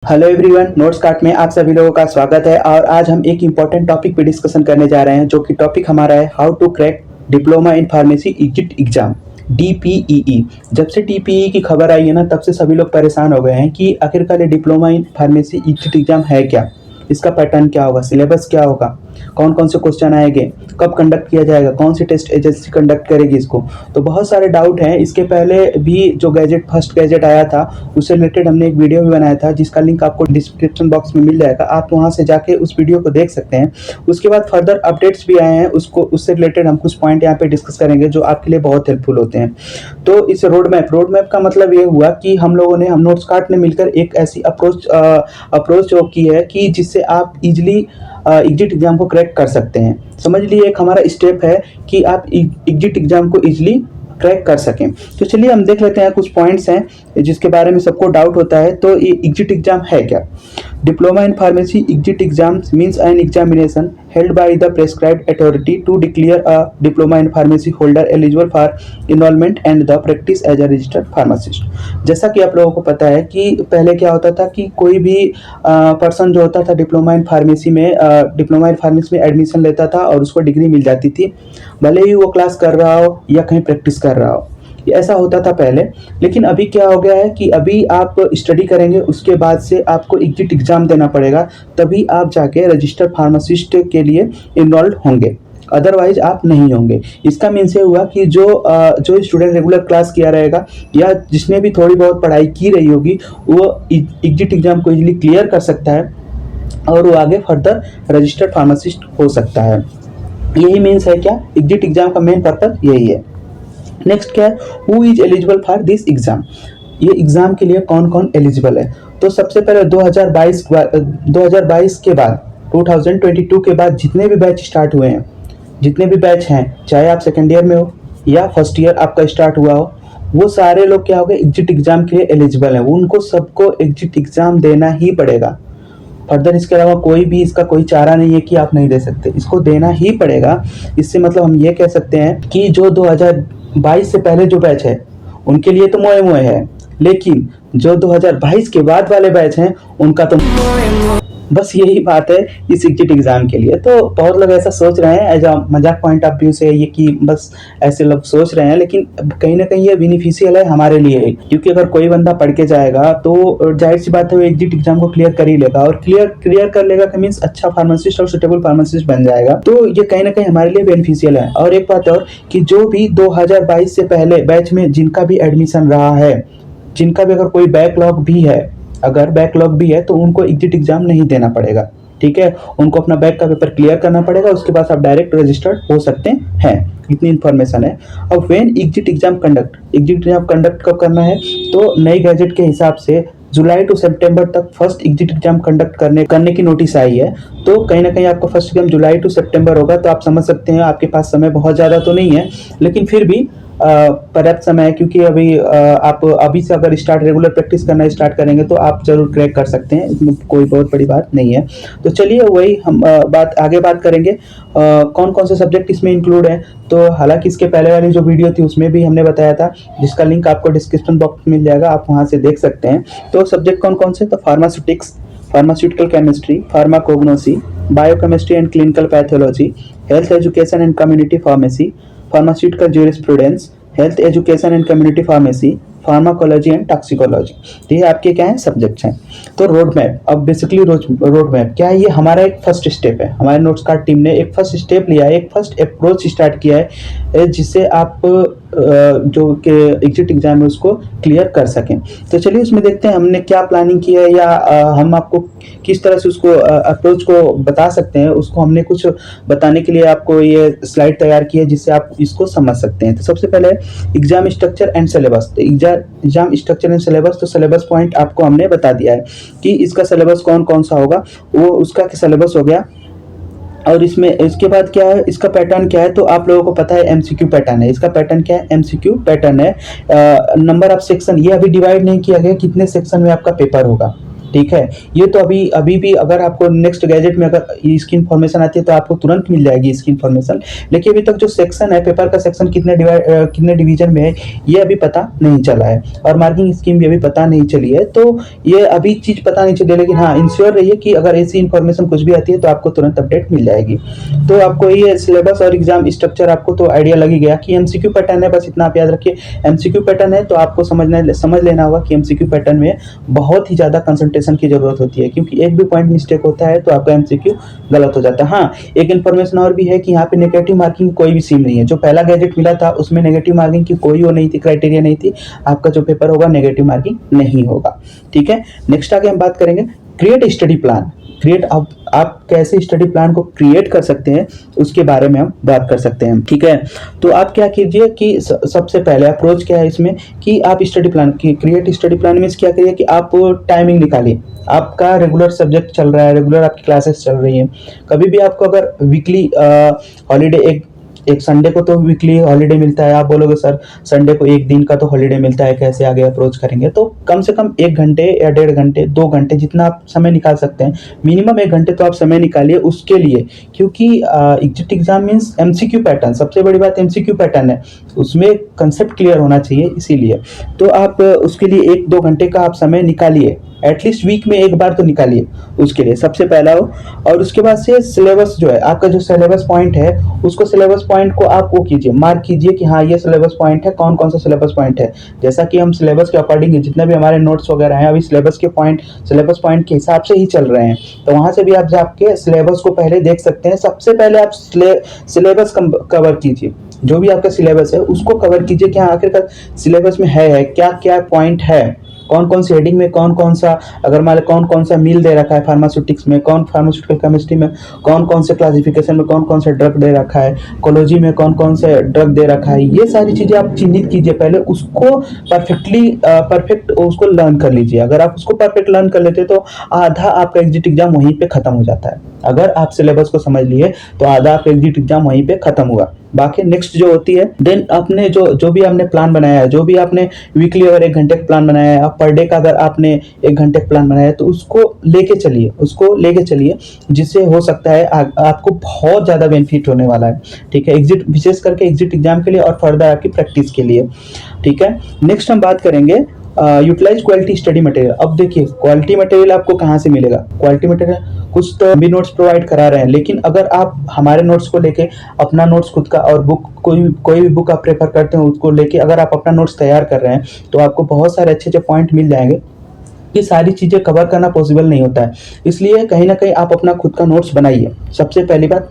Hello everyone, notes cart में आप सभी लोगों का स्वागत है। और आज हम एक इम्पॉर्टेंट टॉपिक पे डिस्कशन करने जा रहे हैं, जो कि टॉपिक हमारा है how to crack diploma in pharmacy exit exam, DPEE। जब से DPEE की खबर आई है ना, तब से सभी लोग परेशान हो गए हैं कि आखिरकार ये diploma in pharmacy exit exam है क्या, इसका पैटर्न क्या होगा, सिलेबस क्या होगा, कौन कौन से क्वेश्चन आएंगे, कब कंडक्ट किया जाएगा, कौन सी टेस्ट एजेंसी कंडक्ट करेगी इसको। तो बहुत सारे डाउट हैं। इसके पहले भी जो फर्स्ट गैजेट आया था, उससे रिलेटेड हमने एक वीडियो भी बनाया था, जिसका लिंक आपको डिस्क्रिप्शन बॉक्स में मिल जाएगा। आप वहां से जाके उस वीडियो को देख सकते हैं। उसके बाद फर्दर अपडेट्स भी आए हैं, उससे रिलेटेड हम कुछ पॉइंट यहाँ पे डिस्कस करेंगे जो आपके लिए बहुत हेल्पफुल होते हैं। तो इस रोड मैप का मतलब ये हुआ कि हम नोट्स कार्ट ने मिलकर एक ऐसी अप्रोच की है कि जिससे आप इजिली एग्जिट एग्जाम को क्रैक कर सकते हैं। समझ लीजिए एक हमारा स्टेप है कि आप एग्जिट एग्जाम को इजिली क्रैक कर सकें। तो चलिए हम देख लेते हैं, कुछ पॉइंट्स हैं जिसके बारे में सबको डाउट होता है। तो ये एग्जिट एग्जाम है क्या? Diploma in pharmacy exit exam means an examination held by the prescribed authority to declare a diploma in pharmacy holder eligible for enrollment and the practice as a registered pharmacist। जैसा कि आप लोगों को पता है कि पहले क्या होता था कि कोई भी पर्सन जो होता था डिप्लोमा इन फार्मेसी में एडमिशन लेता था और उसको डिग्री मिल जाती थी, भले ही वो क्लास कर रहा हो या कहीं प्रैक्टिस कर रहा हो। ऐसा होता था पहले। लेकिन अभी क्या हो गया है कि अभी आप स्टडी करेंगे, उसके बाद से आपको एग्जिट एग्जाम देना पड़ेगा, तभी आप जाके रजिस्टर्ड फार्मासिस्ट के लिए इनरोल्ड होंगे, अदरवाइज आप नहीं होंगे। इसका मीन्स ये हुआ कि जो स्टूडेंट रेगुलर क्लास किया रहेगा या जिसने भी थोड़ी बहुत पढ़ाई की रही होगी, वो एग्जिट एग्जाम को इजीली क्लियर कर सकता है और वो आगे फर्दर रजिस्टर्ड फार्मासिस्ट हो सकता है। यही मीन्स है क्या, एग्जिट एग्जाम का मेन पर्पज यही है। नेक्स्ट क्या है, who is eligible for this exam. ये एग्जाम के लिए कौन कौन एलिजिबल है? तो सबसे पहले 2022 के बाद 2022 के बाद जितने भी बैच स्टार्ट हुए हैं, जितने भी बैच हैं, चाहे आप सेकेंड ईयर में हो या फर्स्ट ईयर आपका स्टार्ट हुआ हो, वो सारे लोग क्या हो गए, एग्जिट एग्जाम के लिए एलिजिबल हैं। उनको सबको एग्जिट एग्जाम देना ही पड़ेगा। फर्दर इसके अलावा कोई चारा नहीं है कि आप नहीं दे सकते, इसको देना ही पड़ेगा। इससे मतलब हम ये कह सकते हैं कि जो 2022 से पहले जो बैच है उनके लिए तो मोए मोए है, लेकिन जो 2022 के बाद वाले बैच हैं उनका तो बस यही बात है इस एग्जिट एग्जाम के लिए। तो बहुत लोग ऐसा सोच रहे हैं, एज अ मजाक पॉइंट ऑफ व्यू से, ये कि बस ऐसे लोग सोच रहे हैं, लेकिन कहीं ना कहीं ये बेनिफिशियल है हमारे लिए। क्योंकि अगर कोई बंदा पढ़ के जाएगा तो जाहिर सी बात है वो एग्जिट एग्जाम को क्लियर कर ही लेगा, और क्लियर कर लेगा का मीन्स अच्छा फार्मासिस्ट और सुटेबल फार्मासिस्ट बन जाएगा। तो ये कहीं ना कहीं हमारे लिए बेनिफिशियल है। और एक बात और कि जो भी 2022 से पहले बैच में जिनका भी एडमिशन रहा है, जिनका भी अगर कोई बैकलॉग भी है तो उनको एग्जिट एग्जाम नहीं देना पड़ेगा। ठीक है, उनको अपना बैक का पेपर क्लियर करना पड़ेगा, उसके बाद आप डायरेक्ट रजिस्टर्ड हो सकते हैं। इतनी इन्फॉर्मेशन है। अब व्हेन एग्जिट एग्जाम कंडक्ट कब करना है? तो नई गैजेट के हिसाब से जुलाई टू सितंबर तक फर्स्ट एग्जिट एग्जाम कंडक्ट करने की नोटिस आई है। तो कहीं ना कहीं आपका फर्स्ट एग्जाम जुलाई टू सितंबर होगा। तो आप समझ सकते हैं आपके पास समय बहुत ज़्यादा तो नहीं है, लेकिन फिर भी पर्याप्त समय है। क्योंकि आप अभी से अगर रेगुलर प्रैक्टिस करना स्टार्ट करेंगे तो आप जरूर क्रैक कर सकते हैं, इसमें कोई बहुत बड़ी बात नहीं है। तो चलिए वही हम बात करेंगे कौन कौन से सब्जेक्ट इसमें इंक्लूड हैं। तो हालांकि इसके पहले वाली जो वीडियो थी उसमें भी हमने बताया था, जिसका लिंक आपको डिस्क्रिप्शन बॉक्स में मिल जाएगा, आप वहाँ से देख सकते हैं। तो सब्जेक्ट कौन कौन से? तो pharmaceutics, pharmaceutical chemistry, pharmacognosy, biochemistry and clinical pathology, health education and community pharmacy, pharmaceutical jurisprudence, health education and community pharmacy, pharmacology and toxicology. तो ये आपके क्या है, सब्जेक्ट्स हैं। तो रोड मैप, अब बेसिकली रोड मैप क्या है? ये हमारा एक फर्स्ट स्टेप है। हमारे नोट्स कार्ड टीम ने एक फर्स्ट स्टेप लिया है, एक फर्स्ट अप्रोच स्टार्ट किया है, जिससे आप जो कि एग्जिट एग्जाम है उसको क्लियर कर सकें। तो चलिए उसमें देखते हैं हमने क्या प्लानिंग की है, या हम आपको किस तरह से उसको अप्रोच को बता सकते हैं। उसको हमने कुछ बताने के लिए आपको ये स्लाइड तैयार की है, जिससे आप इसको समझ सकते हैं। तो सबसे पहले एग्जाम स्ट्रक्चर एंड सिलेबस। तो एग्जाम स्ट्रक्चर एंड सिलेबस, तो सिलेबस पॉइंट आपको हमने बता दिया है कि इसका सिलेबस कौन कौन सा होगा, वो उसका सिलेबस हो गया। और इसके बाद क्या है, इसका पैटर्न क्या है? तो आप लोगों को पता है एमसीक्यू पैटर्न है। इसका पैटर्न क्या है? एमसीक्यू पैटर्न है। नंबर ऑफ सेक्शन, ये अभी डिवाइड नहीं किया गया कितने सेक्शन में आपका पेपर होगा, ठीक है। ये तो अभी अभी भी अगर आपको नेक्स्ट गैजेट में अगर इसकी इन्फॉर्मेशन आती है तो आपको तुरंत मिल जाएगी इसकी इन्फॉर्मेशन। लेकिन अभी तक जो सेक्शन है, पेपर का सेक्शन कितने डिवीजन में है, ये अभी पता नहीं चला है, और मार्किंग स्कीम भी अभी पता नहीं चली है। तो ये अभी चीज़ पता नहीं चली है, लेकिन हाँ इंश्योर रहिए कि अगर ऐसी इन्फॉर्मेशन कुछ भी आती है तो आपको तुरंत अपडेट मिल जाएगी। तो आपको ये सिलेबस और एग्जाम स्ट्रक्चर आपको तो आइडिया लग ही गया कि एमसीक्यू पैटर्न है, बस इतना आप याद रखिए। एमसीक्यू पैटर्न है तो आपको समझ लेना होगा कि एमसीक्यू पैटर्न में बहुत ही ज़्यादा कंसंट्रेशन की जरूरत होती है, क्योंकि एक भी पॉइंट मिस्टेक होता है तो आपका एमसीक्यू गलत हो जाता है। हाँ, एक इन्फॉर्मेशन और भी है कि यहाँ पे नेगेटिव मार्किंग की कोई भी सीम नहीं है। जो पहला गैजेट मिला था उसमें नेगेटिव मार्किंग की कोई वो नहीं थी, क्राइटेरिया नहीं थी। आपका जो पेपर होगा नेगेटिव मार्किंग नहीं होगा, ठीक है। नेक्स्ट आगे हम बात करेंगे क्रिएट स्टडी प्लान। क्रिएट आप कैसे स्टडी प्लान को क्रिएट कर सकते हैं उसके बारे में हम बात कर सकते हैं, ठीक है। तो आप क्या कीजिए कि सबसे पहले अप्रोच क्या है इसमें कि आप स्टडी प्लान की क्रिएट स्टडी प्लान में क्या करिए कि आप टाइमिंग निकालिए। आपका रेगुलर सब्जेक्ट चल रहा है, रेगुलर आपकी क्लासेस चल रही हैं। कभी भी आपको अगर वीकली हॉलीडे एक संडे को तो वीकली हॉलीडे मिलता है, आप बोलोगे सर संडे को एक दिन का तो हॉलीडे मिलता है, कैसे आगे अप्रोच करेंगे। तो कम से कम 1 घंटे या 1.5 घंटे 2 घंटे जितना आप समय निकाल सकते हैं, मिनिमम 1 घंटे तो आप समय निकालिए उसके लिए, क्योंकि exit exam means MCQ pattern. सबसे बड़ी बात एमसीक्यू पैटर्न है, उसमें कंसेप्ट क्लियर होना चाहिए, इसीलिए तो आप उसके लिए 1-2 घंटे का आप समय निकालिए, एटलीस्ट वीक में एक बार तो निकालिए उसके लिए, सबसे पहला हो। और उसके बाद से सिलेबस जो है आपका, जो सिलेबस पॉइंट है उसको, सिलेबस पॉइंट को आप वो कीजिए, मार्क कीजिए कि हाँ ये सिलेबस पॉइंट है, कौन कौन सा सिलेबस पॉइंट है। जैसा कि हम सिलेबस के अकॉर्डिंग जितने भी हमारे नोट्स वगैरह हैं अभी सिलेबस पॉइंट के हिसाब से ही चल रहे हैं, तो वहाँ से भी आप जाके सिलेबस को पहले देख सकते हैं। सबसे पहले आप सिलेबस कवर कीजिए, जो भी आपका सिलेबस है उसको कवर कीजिए कि हाँ आखिरकार सिलेबस में है क्या क्या पॉइंट है, कौन कौन सी हेडिंग में कौन कौन सा, अगर मान लो कौन कौन सा मील दे रखा है फार्मास्यूटिक्स में, कौन फार्मास्यूटिकल केमिस्ट्री में कौन कौन से क्लासिफिकेशन में कौन कौन सा ड्रग दे रखा है, कोलोजी में कौन कौन से ड्रग दे रखा है। ये सारी चीज़ें आप चिन्हित कीजिए पहले, उसको परफेक्ट उसको लर्न कर लीजिए। अगर आप उसको परफेक्ट लर्न कर लेते तो आधा आपका एग्जिट एग्जाम वहीं पे खत्म हो जाता है। अगर आप सिलेबस को समझ लिए तो आधा आपका एग्जिट एग्जाम वहीं पे खत्म हुआ। बाकी नेक्स्ट जो होती है देन अपने जो भी आपने प्लान बनाया है, जो भी आपने वीकली अगर 1 घंटे का प्लान बनाया है, आप पर डे का अगर आपने 1 घंटे का प्लान बनाया है तो उसको लेके चलिए जिससे हो सकता है आपको बहुत ज़्यादा बेनिफिट होने वाला है, ठीक है, एग्जिट विशेष करके एग्जिट एग्जाम के लिए और फर्दर आपकी प्रैक्टिस के लिए, ठीक है। नेक्स्ट हम बात करेंगे यूटिलाइज क्वालिटी स्टडी मटेरियल। अब देखिए क्वालिटी मटेरियल आपको कहाँ से मिलेगा। क्वालिटी मटेरियल कुछ तो भी नोट्स प्रोवाइड करा रहे हैं, लेकिन अगर आप हमारे नोट्स को लेके अपना नोट्स खुद का और बुक कोई भी बुक आप प्रेफर करते हो उसको लेके अगर आप अपना नोट्स तैयार कर रहे हैं तो आपको बहुत सारे अच्छे अच्छे पॉइंट मिल जाएंगे। ये सारी चीज़ें कवर करना पॉसिबल नहीं होता है, इसलिए कहीं ना कहीं आप अपना खुद का नोट्स बनाइए। सबसे पहली बात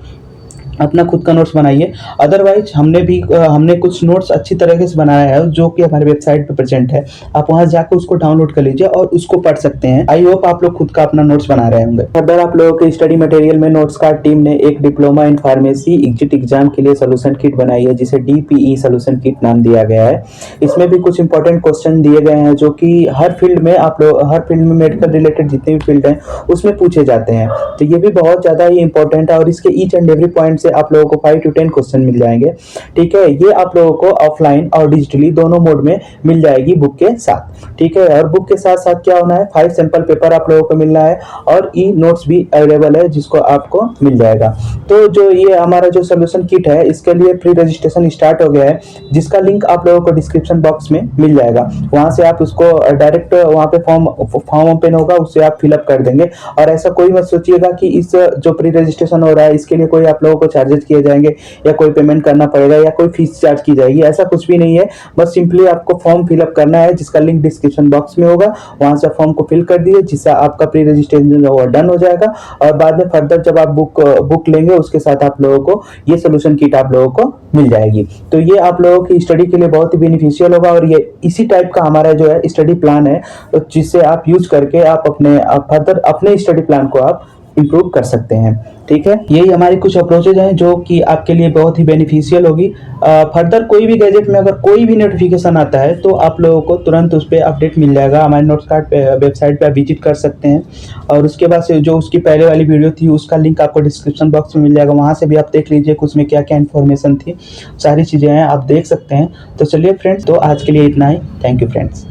अपना खुद का नोट्स बनाइए। अदरवाइज हमने कुछ नोट्स अच्छी तरीके से बनाया है जो कि हमारे वेबसाइट पे प्रेजेंट है, आप वहां जाकर उसको डाउनलोड कर लीजिए और उसको पढ़ सकते हैं। आई होप आप लोग खुद का अपना नोट्स बना रहे होंगे। फर्दर आप लोगों के स्टडी मटेरियल में नोट्स कार्ड टीम ने एक diploma in pharmacy exit exam के लिए सोल्यूशन किट बनाई है जिसे DPE सोल्यूशन किट नाम दिया गया है। इसमें भी कुछ इंपॉर्टेंट क्वेश्चन दिए गए हैं जो कि हर फील्ड में मेडिकल रिलेटेड जितने भी फील्ड हैं उसमें पूछे जाते हैं, तो ये भी बहुत ज्यादा ही इंपॉर्टेंट है और इसके ईच एंड एवरी पॉइंट आप लोगों को 5 to 10 क्वेश्चन मिल जाएंगे, ठीक है। ये आप लोगों को ऑफलाइन और डिजिटली दोनों मोड में मिल जाएगी बुक के साथ, ठीक है। और बुक के साथ साथ क्या होना है, 5 सैंपल पेपर आप लोगों को मिलना है और ई नोट्स भी अवेलेबल है जिसको आपको मिल जाएगा। तो जो ये हमारा जो सोल्यूशन किट है इसके लिए प्री रजिस्ट्रेशन स्टार्ट हो गया है, जिसका लिंक आप लोगों को डिस्क्रिप्शन बॉक्स में मिल जाएगा। वहां से आप उसको डायरेक्ट वहां पे फॉर्म ओपन होगा उससे आप फिलअप कर देंगे। और ऐसा कोई मत सोचिएगा कि इस जो प्री रजिस्ट्रेशन हो रहा है इसके लिए कोई आप लोगों को चार्जेस किए जाएंगे या कोई पेमेंट करना पड़ेगा या कोई फीस चार्ज की जाएगी, ऐसा कुछ भी नहीं है। बस सिंपली आपको फॉर्म फिलअप करना है जिसका लिंक डिस्क्रिप्शन बॉक्स में होगा, वहां से फॉर्म को फिल कर दिए जिससे आपका प्री रजिस्ट्रेशन डन हो जाएगा। और बाद में फर्दर जब आप बुक लेंगे उसके साथ आप लोगों को ये सोल्यूशन किट आप लोगों को मिल जाएगी। तो ये आप लोगों की स्टडी के लिए बहुत ही बेनिफिशियल होगा और ये इसी टाइप का हमारा जो है स्टडी प्लान है जिससे आप यूज करके आप फर्दर अपने स्टडी प्लान को आप इंप्रूव कर सकते हैं, ठीक है। यही हमारी कुछ अप्रोचेज हैं जो कि आपके लिए बहुत ही बेनिफिशियल होगी। फर्दर कोई भी गैजेट में अगर कोई भी नोटिफिकेशन आता है तो आप लोगों को तुरंत उस पर अपडेट मिल जाएगा। हमारे नोट्स कार्ड वेबसाइट पे आप विजिट कर सकते हैं और उसके बाद से जो उसकी पहले वाली वीडियो थी उसका लिंक आपको डिस्क्रिप्शन बॉक्स में मिल जाएगा, वहाँ से भी आप देख लीजिए कि उसमें क्या क्या इन्फॉर्मेशन थी, सारी चीज़ें हैं आप देख सकते हैं। तो चलिए फ्रेंड्स, तो आज के लिए इतना ही। Thank you friends.